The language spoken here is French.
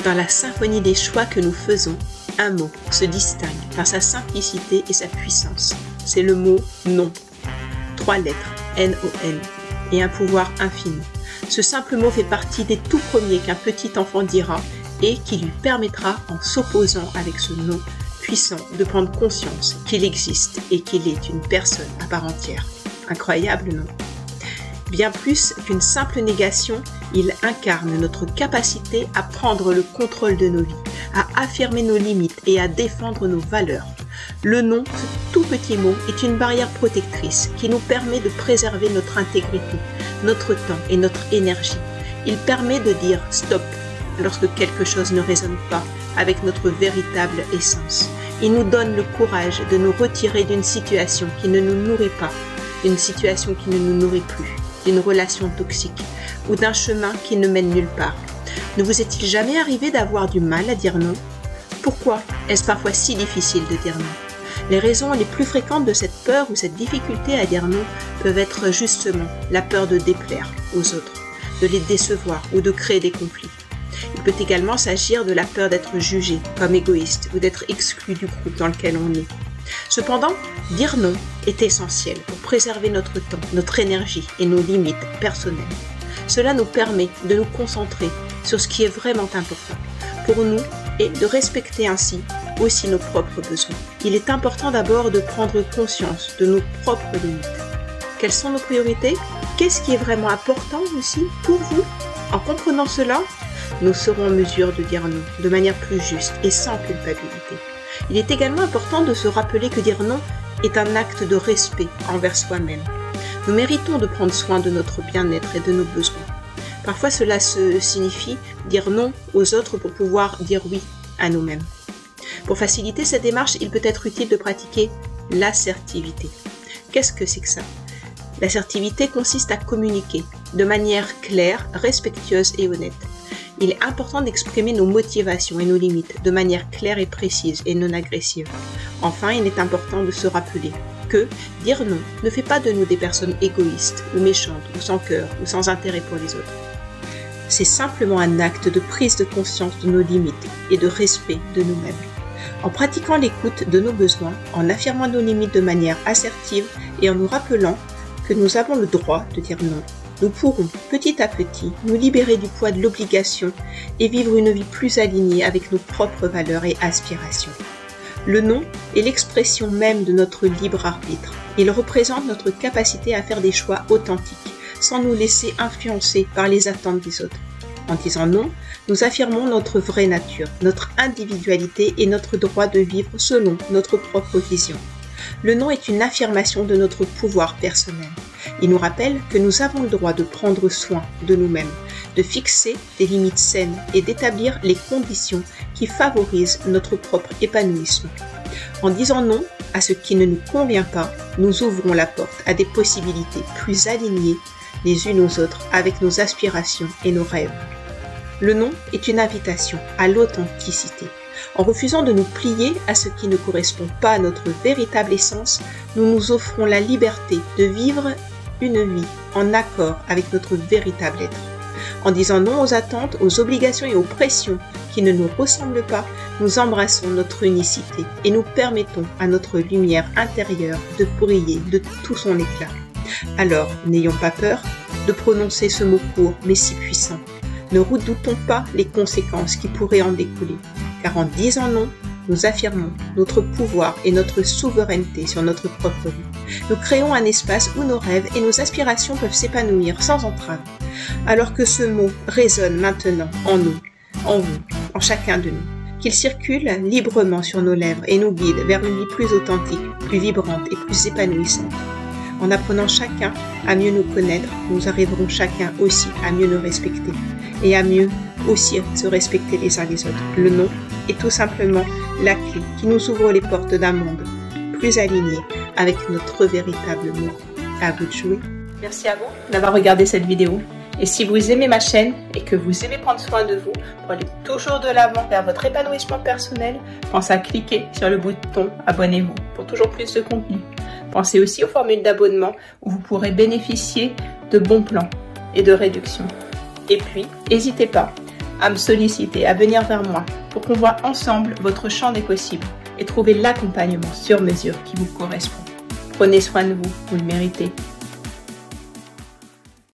Dans la symphonie des choix que nous faisons, un mot se distingue par sa simplicité et sa puissance. C'est le mot non. 3 lettres, N-O-N, et un pouvoir infini. Ce simple mot fait partie des tout premiers qu'un petit enfant dira et qui lui permettra, en s'opposant avec ce non puissant, de prendre conscience qu'il existe et qu'il est une personne à part entière. Incroyable, non? Bien plus qu'une simple négation, il incarne notre capacité à prendre le contrôle de nos vies, à affirmer nos limites et à défendre nos valeurs. Le non, ce tout petit mot, est une barrière protectrice qui nous permet de préserver notre intégrité, notre temps et notre énergie. Il permet de dire stop lorsque quelque chose ne résonne pas avec notre véritable essence. Il nous donne le courage de nous retirer d'une situation qui ne nous nourrit pas, d'une situation qui ne nous nourrit plus, d'une relation toxique ou d'un chemin qui ne mène nulle part. Ne vous est-il jamais arrivé d'avoir du mal à dire non? Pourquoi est-ce parfois si difficile de dire non? Les raisons les plus fréquentes de cette peur ou cette difficulté à dire non peuvent être justement la peur de déplaire aux autres, de les décevoir ou de créer des conflits. Il peut également s'agir de la peur d'être jugé comme égoïste ou d'être exclu du groupe dans lequel on est. Cependant, dire non est essentiel pour préserver notre temps, notre énergie et nos limites personnelles. Cela nous permet de nous concentrer sur ce qui est vraiment important pour nous et de respecter ainsi aussi nos propres besoins. Il est important d'abord de prendre conscience de nos propres limites. Quelles sont nos priorités? Qu'est-ce qui est vraiment important aussi pour vous? En comprenant cela, nous serons en mesure de dire non de manière plus juste et sans culpabilité. Il est également important de se rappeler que dire non est un acte de respect envers soi-même. Nous méritons de prendre soin de notre bien-être et de nos besoins. Parfois, cela signifie dire non aux autres pour pouvoir dire oui à nous-mêmes. Pour faciliter cette démarche, il peut être utile de pratiquer l'assertivité. Qu'est-ce que c'est que ça? L'assertivité consiste à communiquer de manière claire, respectueuse et honnête. Il est important d'exprimer nos motivations et nos limites de manière claire et précise et non agressive. Enfin, il est important de se rappeler que dire non ne fait pas de nous des personnes égoïstes ou méchantes ou sans cœur ou sans intérêt pour les autres. C'est simplement un acte de prise de conscience de nos limites et de respect de nous-mêmes. En pratiquant l'écoute de nos besoins, en affirmant nos limites de manière assertive et en nous rappelant que nous avons le droit de dire non, nous pourrons petit à petit nous libérer du poids de l'obligation et vivre une vie plus alignée avec nos propres valeurs et aspirations. Le non est l'expression même de notre libre arbitre. Il représente notre capacité à faire des choix authentiques, sans nous laisser influencer par les attentes des autres. En disant non, nous affirmons notre vraie nature, notre individualité et notre droit de vivre selon notre propre vision. Le non est une affirmation de notre pouvoir personnel. Il nous rappelle que nous avons le droit de prendre soin de nous-mêmes, de fixer des limites saines et d'établir les conditions qui favorisent notre propre épanouissement. En disant non à ce qui ne nous convient pas, nous ouvrons la porte à des possibilités plus alignées les unes aux autres avec nos aspirations et nos rêves. Le non est une invitation à l'authenticité. En refusant de nous plier à ce qui ne correspond pas à notre véritable essence, nous nous offrons la liberté de vivre une vie en accord avec notre véritable être. En disant non aux attentes, aux obligations et aux pressions qui ne nous ressemblent pas, nous embrassons notre unicité et nous permettons à notre lumière intérieure de briller de tout son éclat. Alors, n'ayons pas peur de prononcer ce mot court mais si puissant. Ne redoutons pas les conséquences qui pourraient en découler, car en disant non, nous affirmons notre pouvoir et notre souveraineté sur notre propre vie. Nous créons un espace où nos rêves et nos aspirations peuvent s'épanouir sans entrave, alors que ce mot résonne maintenant en nous, en vous, en chacun de nous, qu'il circule librement sur nos lèvres et nous guide vers une vie plus authentique, plus vibrante et plus épanouissante. En apprenant chacun à mieux nous connaître, nous arriverons chacun aussi à mieux nous respecter et à mieux aussi se respecter les uns les autres. Le non est tout simplement la clé qui nous ouvre les portes d'un monde plus aligné avec notre véritable moi. À vous de jouer. Merci à vous d'avoir regardé cette vidéo. Et si vous aimez ma chaîne et que vous aimez prendre soin de vous pour aller toujours de l'avant vers votre épanouissement personnel, pensez à cliquer sur le bouton abonnez-vous pour toujours plus de contenu. Pensez aussi aux formules d'abonnement où vous pourrez bénéficier de bons plans et de réductions. Et puis, n'hésitez pas à me solliciter, à venir vers moi pour qu'on voit ensemble votre champ des possibles et trouver l'accompagnement sur mesure qui vous correspond. Prenez soin de vous, vous le méritez.